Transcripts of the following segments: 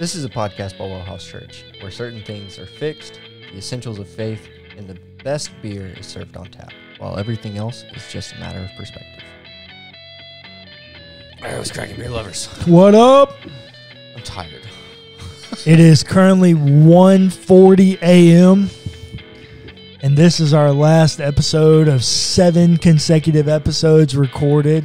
This is a podcast by WellHouse Church, where certain things are fixed, the essentials of faith, and the best beer is served on tap, while everything else is just a matter of perspective. I was cracking beer lovers. What up? I'm tired. It is currently 1:40 a.m. and this is our last episode of 7 consecutive episodes recorded.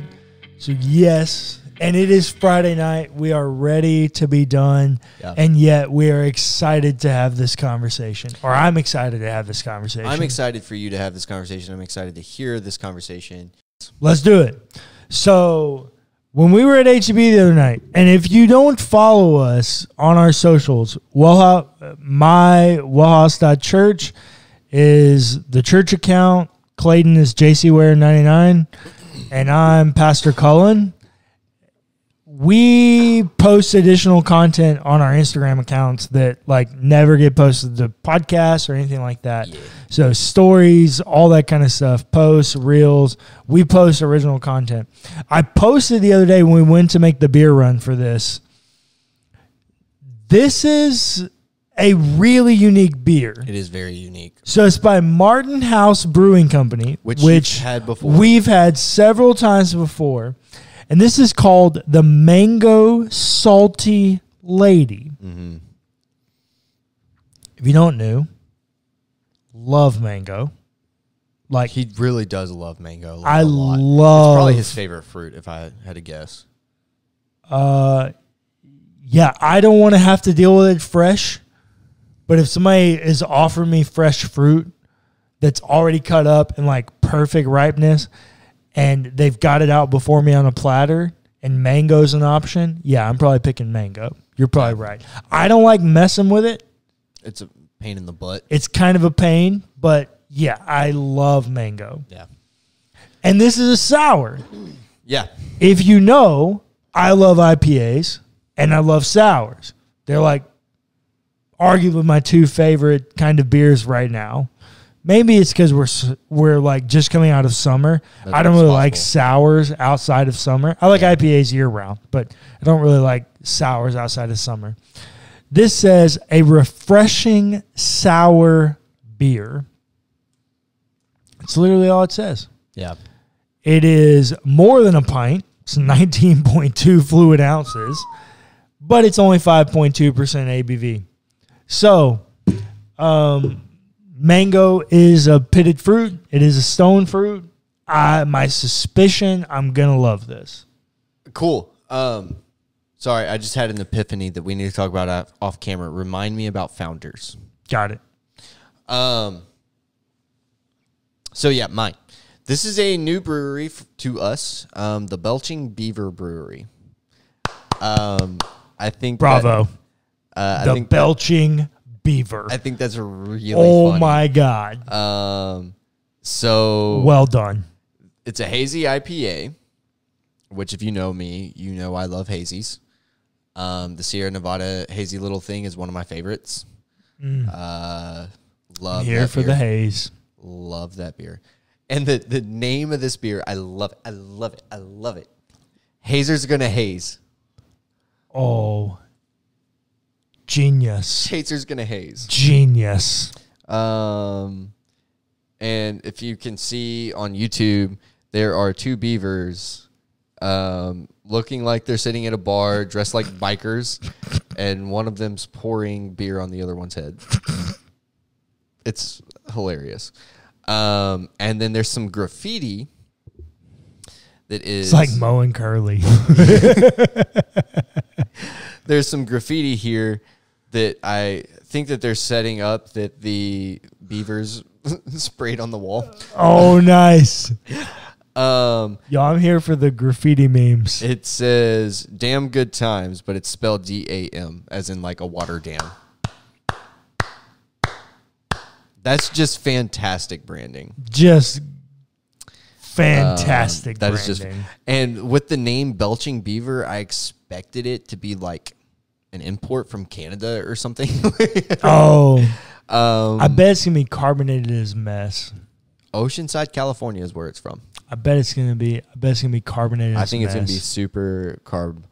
So yes, and it is Friday night. We are ready to be done, and yet we are excited to have this conversation. Or I'm excited to have this conversation. I'm excited for you to have this conversation. I'm excited to hear this conversation. Let's do it. So when we were at HEB the other night, and if you don't follow us on our socials, my wellhouse.church is the church account. Clayton is JCWare99, and I'm Pastor Cullen. We post additional content on our Instagram accounts that never get posted to podcasts or anything like that. Yeah. So stories, all that kind of stuff, posts, reels. We post original content. I posted the other day when we went to make the beer run for this. This is a really unique beer. It is very unique. So it's by Martin House Brewing Company, which you've had before. We've had several times before. And this is called the Mango Salty Lady. Mm-hmm. If you don't know, love mango. He really does love mango. I a lot. love. It's probably his favorite fruit, if I had to guess. Yeah, I don't want to have to deal with it fresh. But if somebody is offering me fresh fruit that's already cut up and perfect ripeness, and they've got it out before me on a platter, and mango's an option, yeah, I'm probably picking mango. You're probably right. I don't like messing with it. It's a pain in the butt. It's kind of a pain, but yeah, I love mango. Yeah. And this is a sour. Yeah. If you know, I love IPAs, and I love sours. They're arguably my two favorite kind of beers right now. Maybe it's because we're just coming out of summer. I don't really like sours outside of summer. I like IPAs year round, but I don't really like sours outside of summer. This says a refreshing sour beer. It's literally all it says. Yeah. It is more than a pint. It's 19.2 fluid ounces, but it's only 5.2% ABV. So, mango is a pitted fruit. It is a stone fruit. My suspicion, I'm going to love this. Cool. Sorry, I just had an epiphany that we need to talk about off camera. Remind me about Founders. Got it. So, yeah, mine. This is a new brewery to us, the Belching Beaver Brewery. I think Bravo. I think Belching Beaver. I think that's a really funny. My God. So well done. It's a hazy IPA, which if you know me, you know I love hazies. The Sierra Nevada hazy little thing is one of my favorites. Love here that for beer. the haze. Love that beer. And the name of this beer, I love it. I love it. I love it. Hazer's Gonna Haze. Oh, genius. Hazer's Gonna Haze. Genius. And if you can see on YouTube, there are two beavers looking like they're sitting at a bar, dressed like bikers, and one of them's pouring beer on the other one's head. It's hilarious. And then there's some graffiti that is... It's like Moe and Curly. There's some graffiti here that I think that they're setting up that the beavers sprayed on the wall. Oh, nice. Yo, I'm here for the graffiti memes. It says damn good times, but it's spelled D-A-M, as in like a water dam. That's just fantastic branding. Just fantastic that branding. Is just, and with the name Belching Beaver, I expected it to be like an import from Canada or something. I bet it's going to be carbonated as mess. Oceanside, California is where it's from. I bet it's going to be carbonated as mess. I think it's going to be super carb.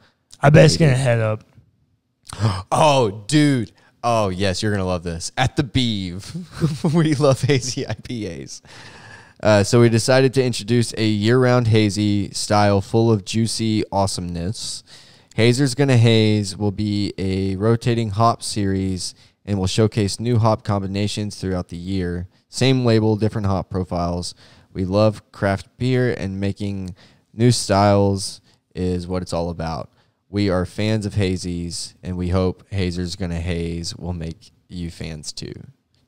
I bet it's going to head up. Oh, dude. Oh, yes, you're going to love this. At the Beeve, we love hazy IPAs. So we decided to introduce a year-round hazy style full of juicy awesomeness. Hazer's Gonna Haze will be a rotating hop series and will showcase new hop combinations throughout the year. Same label, different hop profiles. We love craft beer, and making new styles is what it's all about. We are fans of hazies, and we hope Hazer's Gonna Haze will make you fans too.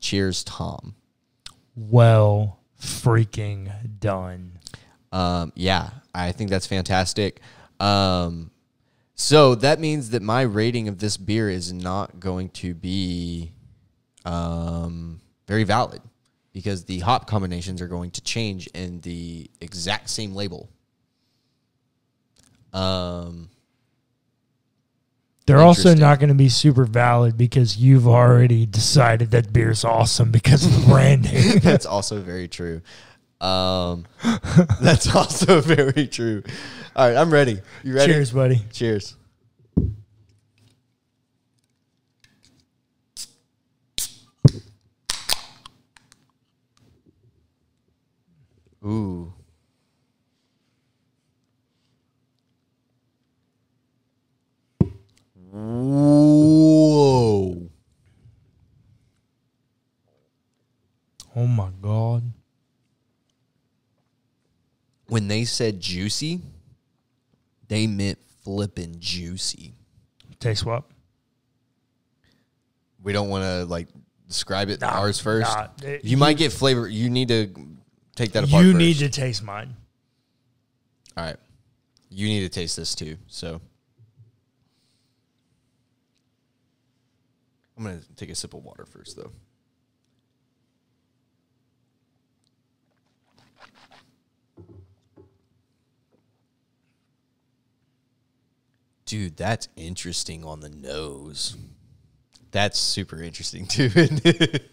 Cheers, Tom. Well, freaking done. Yeah, I think that's fantastic. So that means that my rating of this beer is not going to be very valid, because the hop combinations are going to change in the exact same label. They're also not going to be super valid because you've already decided that beer's awesome because of the branding. That's also very true. That's also very true. All right, I'm ready. You ready? Cheers, buddy. Cheers. Ooh. Whoa. Oh, my God. When they said juicy, they meant flippin' juicy. Taste what? We don't want to, describe it ours first. Nah. You might get flavor. You need to take that apart You first. need to taste mine. All right. You need to taste this too, so. I'm going to take a sip of water first, though. Dude, that's interesting on the nose. That's super interesting, too, isn't it?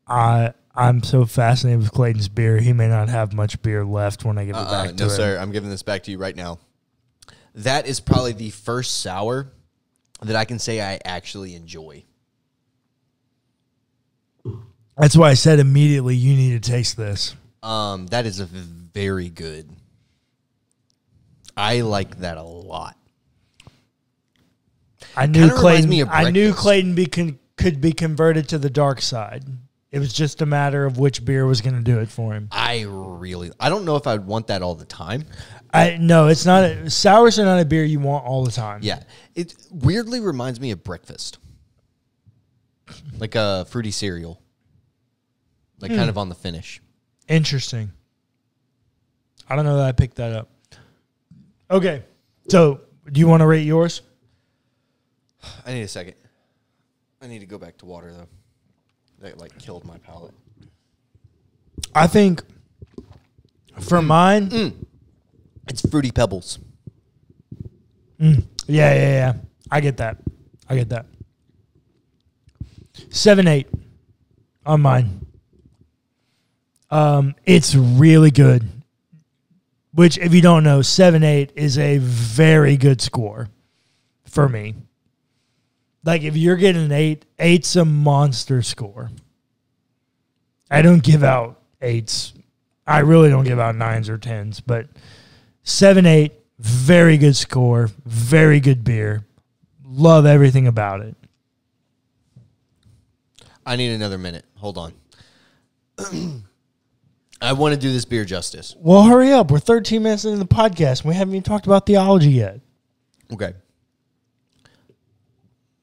I'm so fascinated with Clayton's beer. He may not have much beer left when I give it back to him. No, sir. I'm giving this back to you right now. That is probably the first sour that I can say I actually enjoy. That's why I said immediately you need to taste this. That is a very good. I like that a lot. I knew Clayton. Me of I knew breakfast. Clayton could be converted to the dark side. It was just a matter of which beer was going to do it for him. I don't know if I'd want that all the time. No, it's not. Sours are not a beer you want all the time. Yeah. It weirdly reminds me of breakfast. Like a fruity cereal. Kind of on the finish. Interesting. I don't know that I picked that up. Okay. So, do you want to rate yours? I need a second. I need to go back to water, though. That, killed my palate. I think for mine... It's Fruity Pebbles. Yeah. I get that. 7-8 on mine. It's really good. Which, if you don't know, 7-8 is a very good score for me. If you're getting an 8, 8's a monster score. I don't give out 8s. I really don't give out 9s or 10s, but 7-8, very good score, very good beer. Love everything about it. I need another minute. Hold on. I want to do this beer justice. Well, hurry up. We're 13 minutes into the podcast. We haven't even talked about theology yet. Okay.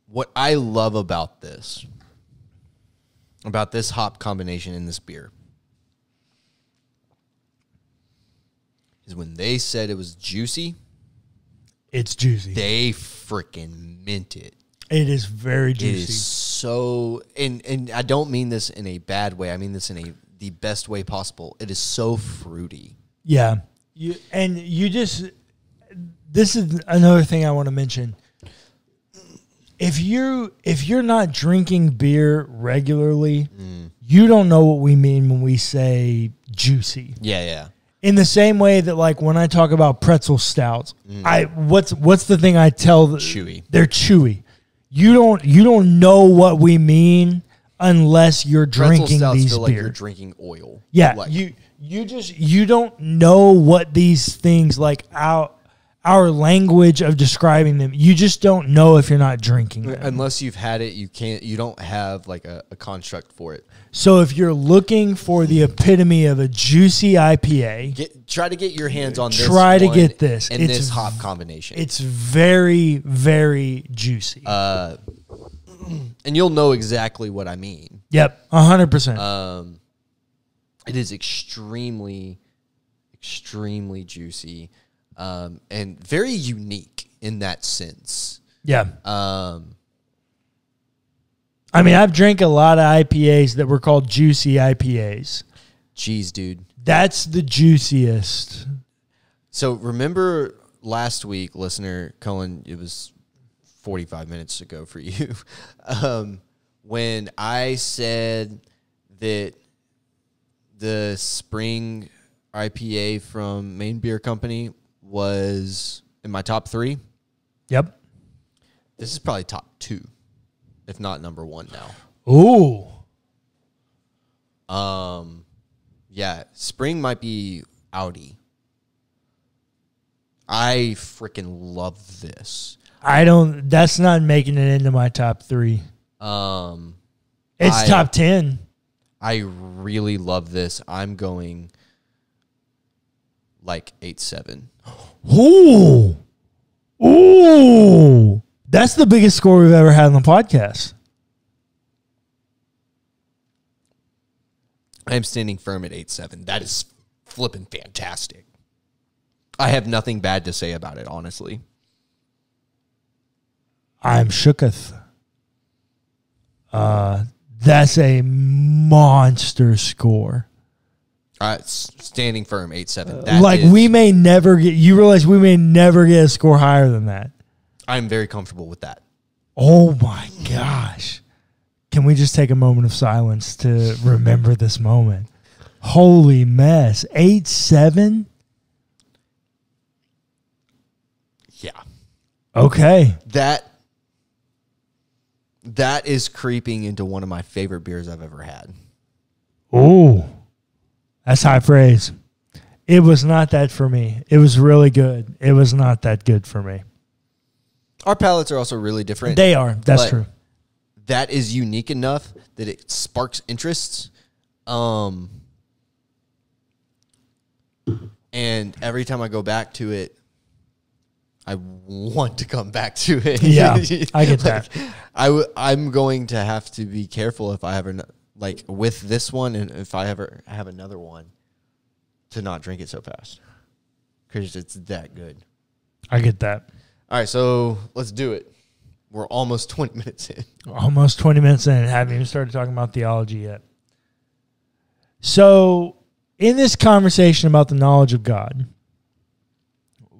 What I love about this hop combination in this beer, is when they said it was juicy. It's juicy. They freaking meant it. It is very juicy. It is so, and I don't mean this in a bad way. I mean this in the best way possible. It is so fruity. Yeah. This is another thing I want to mention. If you're not drinking beer regularly, you don't know what we mean when we say juicy. Yeah. In the same way that, like, when I talk about pretzel stouts, what's the thing I tell? Chewy. They're chewy. You don't know what we mean unless you're drinking stouts these feel beers. like you're drinking oil. Yeah, like, you don't know what these things, like our language of describing them. You just don't know if you're not drinking them. Unless you've had it, you don't have like a construct for it. So if you're looking for the epitome of a juicy IPA, try to get your hands on this. Try to get this. And this hop combination. It's very, very juicy. And you'll know exactly what I mean. Yep, 100%. It is extremely, extremely juicy, and very unique in that sense. Yeah. I mean, I've drank a lot of IPAs that were called juicy IPAs. Jeez, dude. That's the juiciest. So remember last week, listener Cullen, it was 45 minutes ago for you, when I said that the spring IPA from Maine Beer Company was in my top 3. Yep. This is probably top 2. If not number 1 now. Ooh. Yeah, spring might be Audi. I freaking love this. That's not making it into my top 3. It's top 10. I really love this. I'm going like 8.7. Ooh. Ooh. That's the biggest score we've ever had on the podcast. I am standing firm at 8.7. That is flipping fantastic. I have nothing bad to say about it, honestly. I'm shooketh. That's a monster score. Standing firm, 8.7. We may never get. You realize we may never get a score higher than that. I'm very comfortable with that. Oh my gosh. Can we just take a moment of silence to remember this moment? Holy mess. 8.7? Yeah. Okay. That is creeping into one of my favorite beers I've ever had. Ooh. That's high praise. It was not that for me. It was really good. It was not that good for me. Our palates are also really different. They are. That's true. That is unique enough that it sparks interests. And every time I go back to it, I want to come back to it. Yeah, I get that. I'm going to have to be careful if I ever, like with this one, and if I ever have another one, to not drink it so fast. Because it's that good. I get that. All right, so let's do it. We're almost 20 minutes in. Almost 20 minutes in. Haven't even started talking about theology yet. So, in this conversation about the knowledge of God,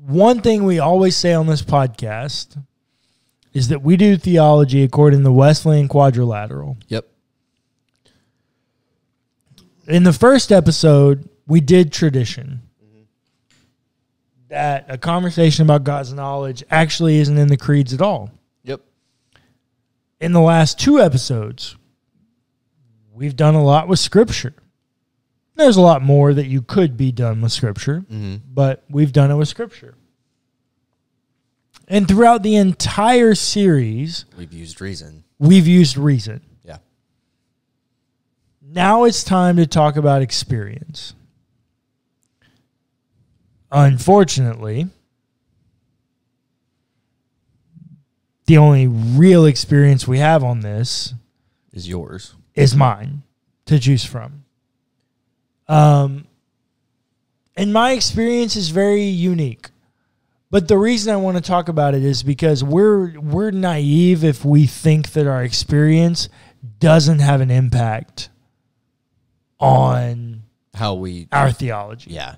one thing we always say on this podcast is that we do theology according to the Wesleyan Quadrilateral. Yep. In the first episode, we did tradition. That a conversation about God's knowledge actually isn't in the creeds at all. Yep. In the last 2 episodes, we've done a lot with Scripture. There's a lot more that you could be done with Scripture, but we've done it with Scripture. And throughout the entire series, we've used reason. Yeah. Now it's time to talk about experience. Unfortunately, the only real experience we have on this is yours. Is mine to choose from. And my experience is very unique. But the reason I want to talk about it is because we're naive if we think that our experience doesn't have an impact on our theology. Yeah.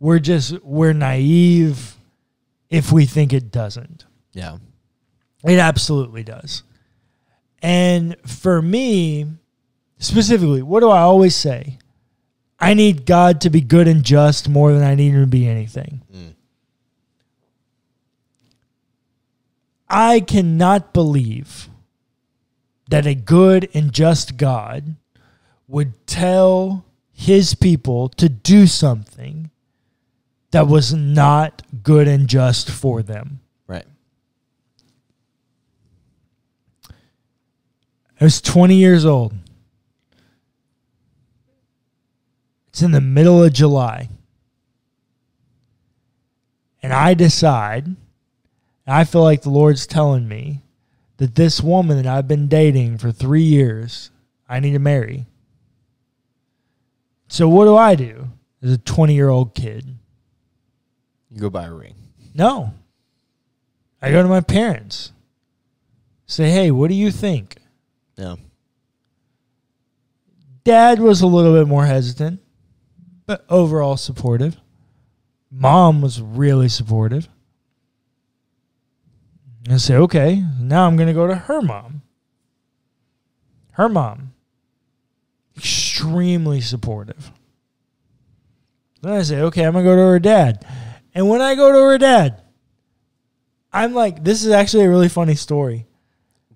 We're naive if we think it doesn't. Yeah. It absolutely does. And for me, specifically, what do I always say? I need God to be good and just more than I need him to be anything. I cannot believe that a good and just God would tell his people to do something that was not good and just for them. Right. I was 20 years old. It's in the middle of July. And I decide, I feel like the Lord's telling me that this woman that I've been dating for 3 years, I need to marry. So what do? As a 20-year-old kid? You go buy a ring. No. I go to my parents. Say, hey, what do you think? Yeah. Dad was a little bit more hesitant, but overall supportive. Mom was really supportive. And I say, okay, now I'm going to go to her mom. Her mom, extremely supportive. Then I say, okay, I'm going to go to her dad. And when I go to her dad, I'm like, this is actually a really funny story.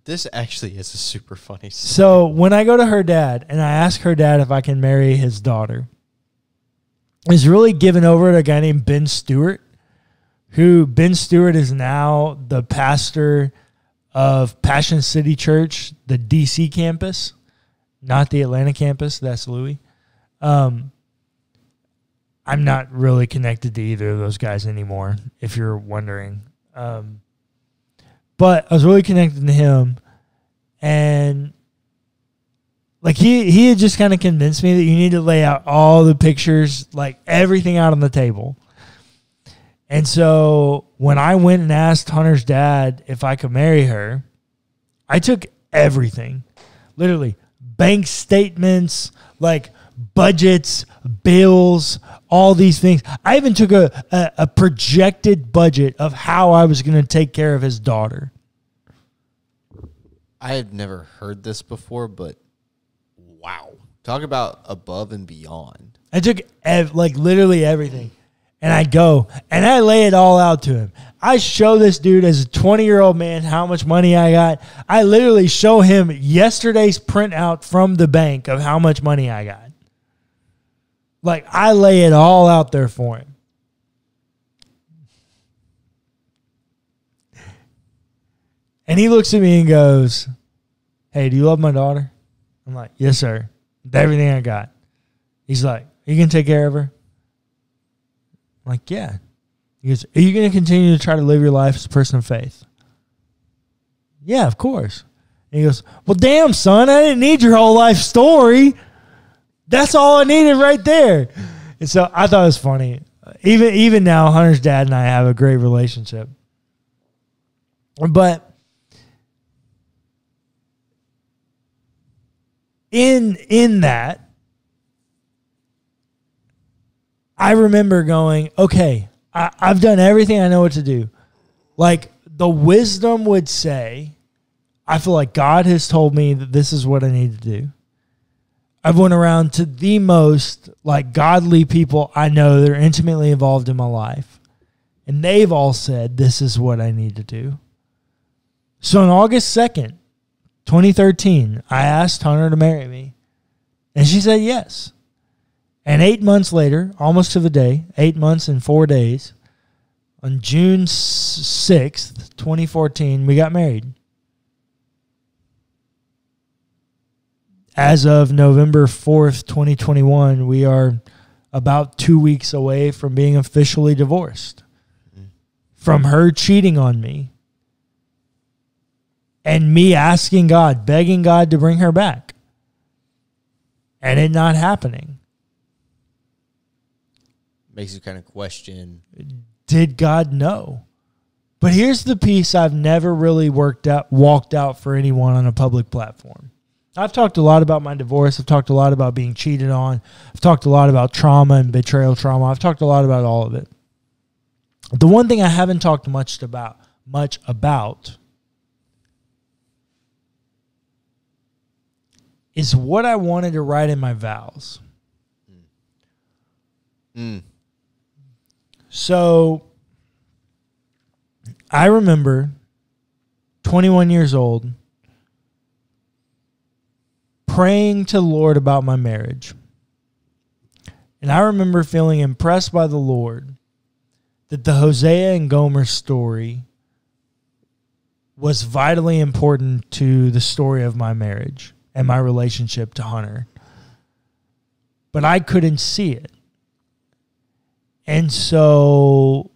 This actually is a super funny story. So when I go to her dad and I ask her dad if I can marry his daughter, he's really given over to a guy named Ben Stewart, who Ben Stewart is now the pastor of Passion City Church, the DC campus, not the Atlanta campus. That's Louis. I'm not really connected to either of those guys anymore, if you're wondering. But I was really connected to him, and like he had just kind of convinced me that you need to lay out all the pictures, like everything out on the table. And so when I went and asked Hunter's dad if I could marry her, I took everything, literally bank statements, like budgets, bills, all these things. I even took a projected budget of how I was going to take care of his daughter. I had never heard this before, but wow. Talk about above and beyond. I took like literally everything. And I go and I lay it all out to him. I show this dude as a 20-year-old man how much money I got. I literally show him yesterday's printout from the bank of how much money I got. Like, I lay it all out there for him. And he looks at me and goes, hey, do you love my daughter? I'm like, yes, sir. With everything I got. He's like, you can take care of her? I'm like, yeah. He goes, are you going to continue to try to live your life as a person of faith? Yeah, of course. And he goes, well, damn, son, I didn't need your whole life story. That's all I needed right there. And so I thought it was funny. Even now, Hunter's dad and I have a great relationship. But in that, I remember going, okay, I've done everything I know what to do. Like, the wisdom would say, I feel like God has told me that this is what I need to do. I've went around to the most like godly people I know that are intimately involved in my life. And they've all said, this is what I need to do. So on August 2nd, 2013, I asked Hunter to marry me. And she said yes. And 8 months later, almost to the day, 8 months and 4 days, on June 6th, 2014, we got married. As of November 4th, 2021, we are about 2 weeks away from being officially divorced. From her cheating on me and me asking God, begging God to bring her back, and it not happening. Makes you kind of question. Did God know? But here's the piece I've never really walked out for anyone on a public platform. I've talked a lot about my divorce. I've talked a lot about being cheated on. I've talked a lot about trauma and betrayal trauma. I've talked a lot about all of it. The one thing I haven't talked much about is what I wanted to write in my vows. So I remember 21 years old praying to the Lord about my marriage. And I remember feeling impressed by the Lord that the Hosea and Gomer story was vitally important to the story of my marriage and my relationship to Hunter. But I couldn't see it. And so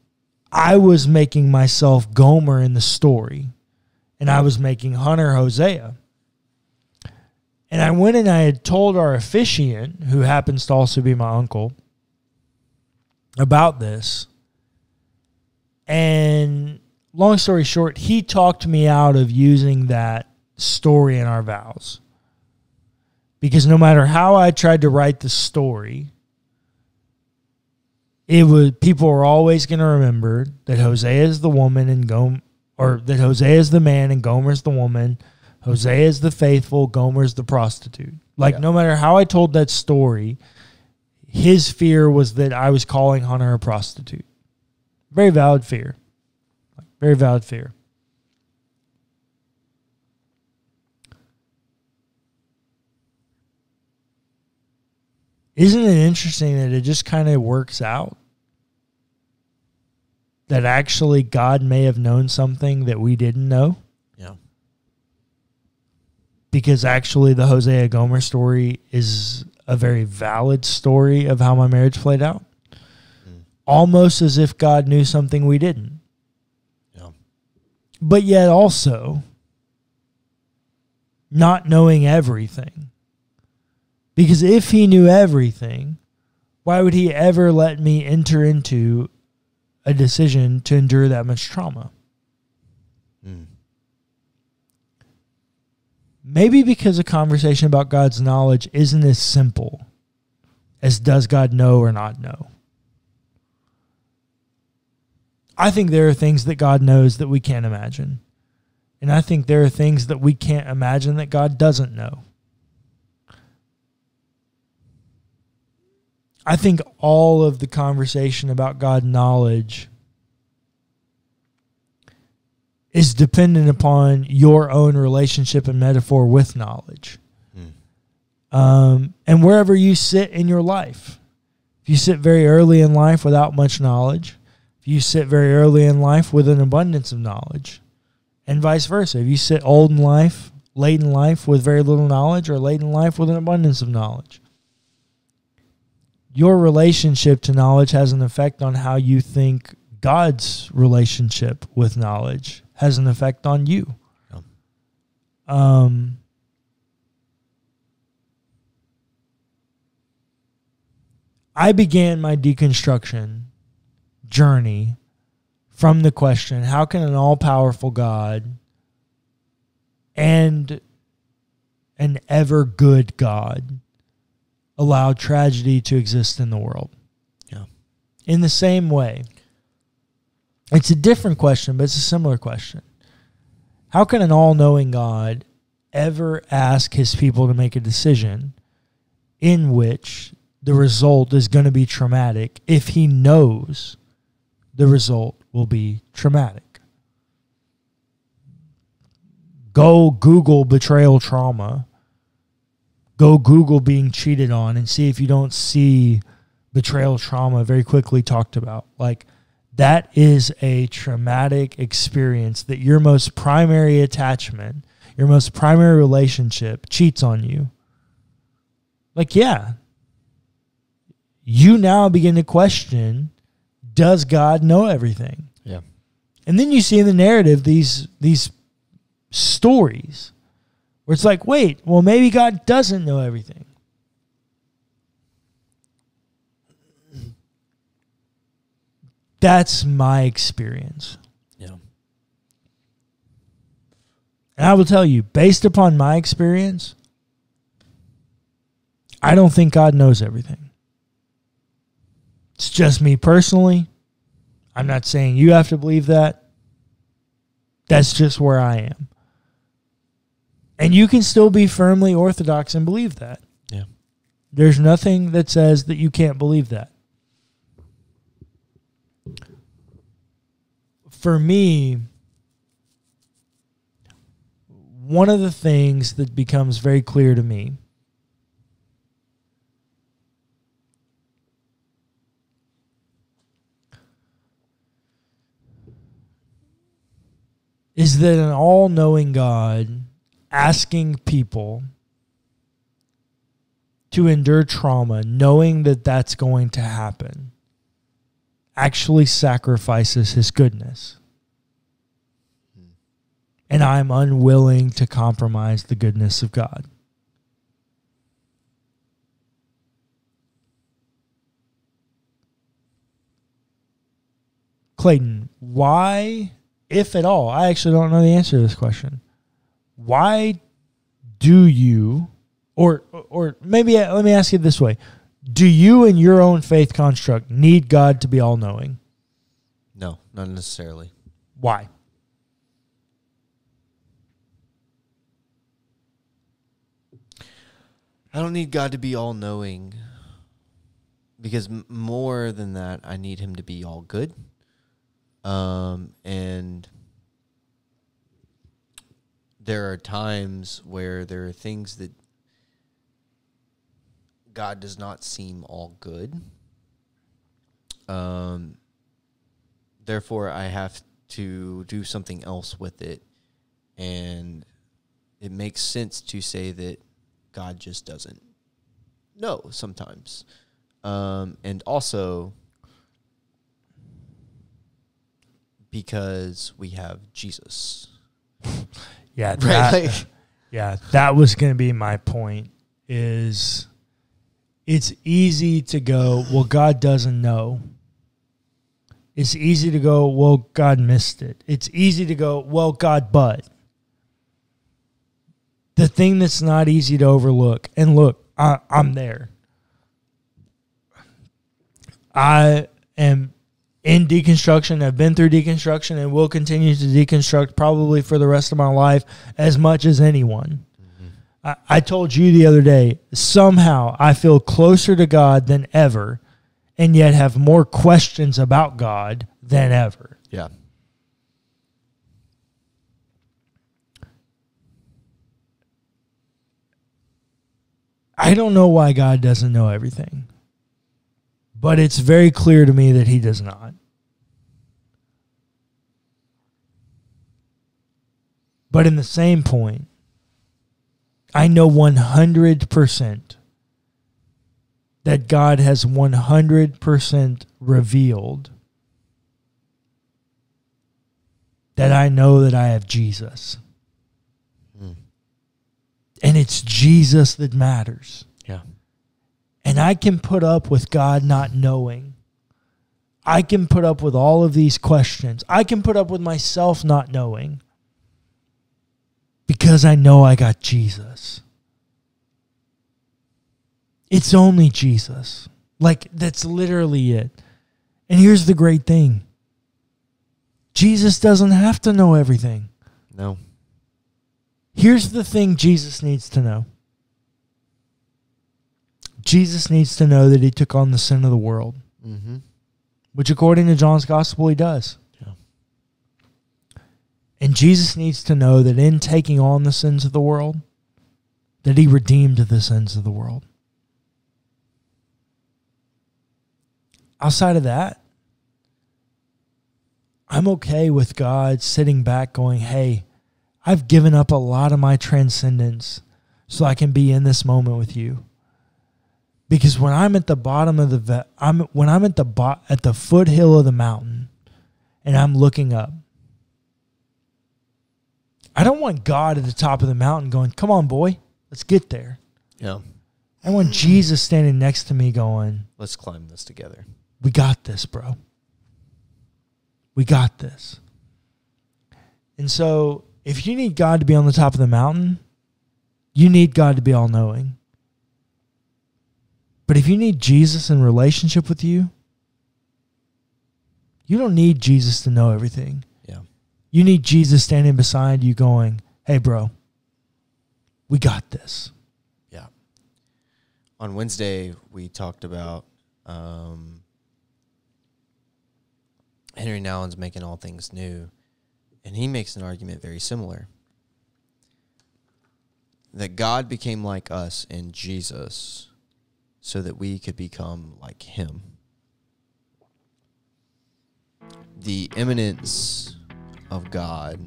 I was making myself Gomer in the story, and I was making Hunter Hosea. And I went and I had told our officiant, who happens to also be my uncle, about this. And long story short, he talked me out of using that story in our vows. Because no matter how I tried to write the story, people were always going to remember that Hosea is the woman and or that Hosea is the man and Gomer's the woman. Hosea is the faithful, Gomer's the prostitute. No matter how I told that story, his fear was that I was calling Hunter a prostitute. Very valid fear. Very valid fear. Isn't it interesting that it just kind of works out? That actually God may have known something that we didn't know? Yeah. Because actually the Hosea Gomer story is a very valid story of how my marriage played out. Almost as if God knew something we didn't. Yeah. But yet also not knowing everything. Because if he knew everything, why would he ever let me enter into a decision to endure that much trauma? Maybe because a conversation about God's knowledge isn't as simple as does God know or not know. I think there are things that God knows that we can't imagine. And I think there are things that we can't imagine that God doesn't know. I think all of the conversation about God's knowledge is dependent upon your own relationship and metaphor with knowledge. And wherever you sit in your life. If you sit very early in life without much knowledge, if you sit very early in life with an abundance of knowledge, and vice versa. If you sit old in life, late in life with very little knowledge, or late in life with an abundance of knowledge. Your relationship to knowledge has an effect on how you think God's relationship with knowledge has an effect on you. Yeah. I began my deconstruction journey from the question, how can an all-powerful God and an ever-good God allow tragedy to exist in the world? Yeah. In the same way, it's a different question, but it's a similar question. How can an all-knowing God ever ask his people to make a decision in which the result is going to be traumatic if he knows the result will be traumatic? Go Google betrayal trauma. Go Google being cheated on and see if you don't see betrayal trauma very quickly talked about. That is a traumatic experience that your most primary attachment, your most primary relationship cheats on you. You now begin to question, does God know everything? Yeah. And then you see in the narrative these stories where it's wait, well, maybe God doesn't know everything. That's my experience. Yeah. And I will tell you, based upon my experience, I don't think God knows everything. It's just me personally. I'm not saying you have to believe that. That's just where I am. And you can still be firmly orthodox and believe that. Yeah. There's nothing that says that you can't believe that. for me, one of the things that becomes very clear to me is that an all-knowing God asking people to endure trauma, knowing that that's going to happen, actually sacrifices his goodness. And I'm unwilling to compromise the goodness of God. Clayton, why, if at all, I actually don't know the answer to this question. Why do you, or maybe let me ask you this way. Do you in your own faith construct need God to be all-knowing? No, not necessarily. Why? I don't need God to be all-knowing because more than that, I need him to be all good. And there are times where there are things that God does not seem all good. Therefore, I have to do something else with it. And it makes sense to say that God just doesn't know sometimes. And also because we have Jesus. Yeah, Right? that was going to be my point, is it's easy to go, well, God doesn't know. It's easy to go, well, God missed it. It's easy to go, well, God, but. The thing that's not easy to overlook, and look, I'm there. I am in deconstruction. I've been through deconstruction and will continue to deconstruct probably for the rest of my life as much as anyone. Mm-hmm. I told you the other day, somehow I feel closer to God than ever and yet have more questions about God than ever. Yeah. I don't know why God doesn't know everything, but it's very clear to me that he does not. But in the same point, I know 100% that God has 100% revealed that I know that I have Jesus. And it's Jesus that matters. Yeah. And I can put up with God not knowing. I can put up with all of these questions. I can put up with myself not knowing. Because I know I got Jesus. It's only Jesus. Like, that's literally it. And here's the great thing. Jesus doesn't have to know everything. No. Here's the thing Jesus needs to know. Jesus needs to know that he took on the sin of the world. Mm-hmm. Which according to John's gospel, he does. Yeah. And Jesus needs to know that in taking on the sins of the world, that he redeemed the sins of the world. Outside of that, I'm okay with God sitting back going, hey, I've given up a lot of my transcendence so I can be in this moment with you. Because when I'm at the bottom of when I'm at the foothill of the mountain and I'm looking up, I don't want God at the top of the mountain going, come on, boy, let's get there. Yeah. I want Jesus standing next to me going, let's climb this together. We got this, bro. We got this. And so if you need God to be on the top of the mountain, you need God to be all-knowing. But if you need Jesus in relationship with you, you don't need Jesus to know everything. Yeah. You need Jesus standing beside you going, hey, bro, we got this. Yeah. On Wednesday, we talked about Henry Nouwen's making all things new, and he makes an argument very similar. That God became like us in Jesus so that we could become like him. The immanence of God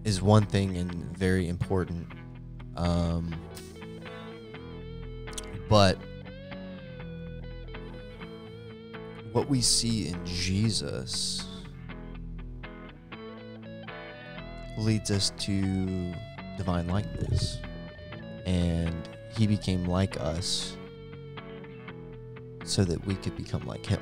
is one thing and very important. But what we see in Jesus leads us to divine likeness. And he became like us so that we could become like him.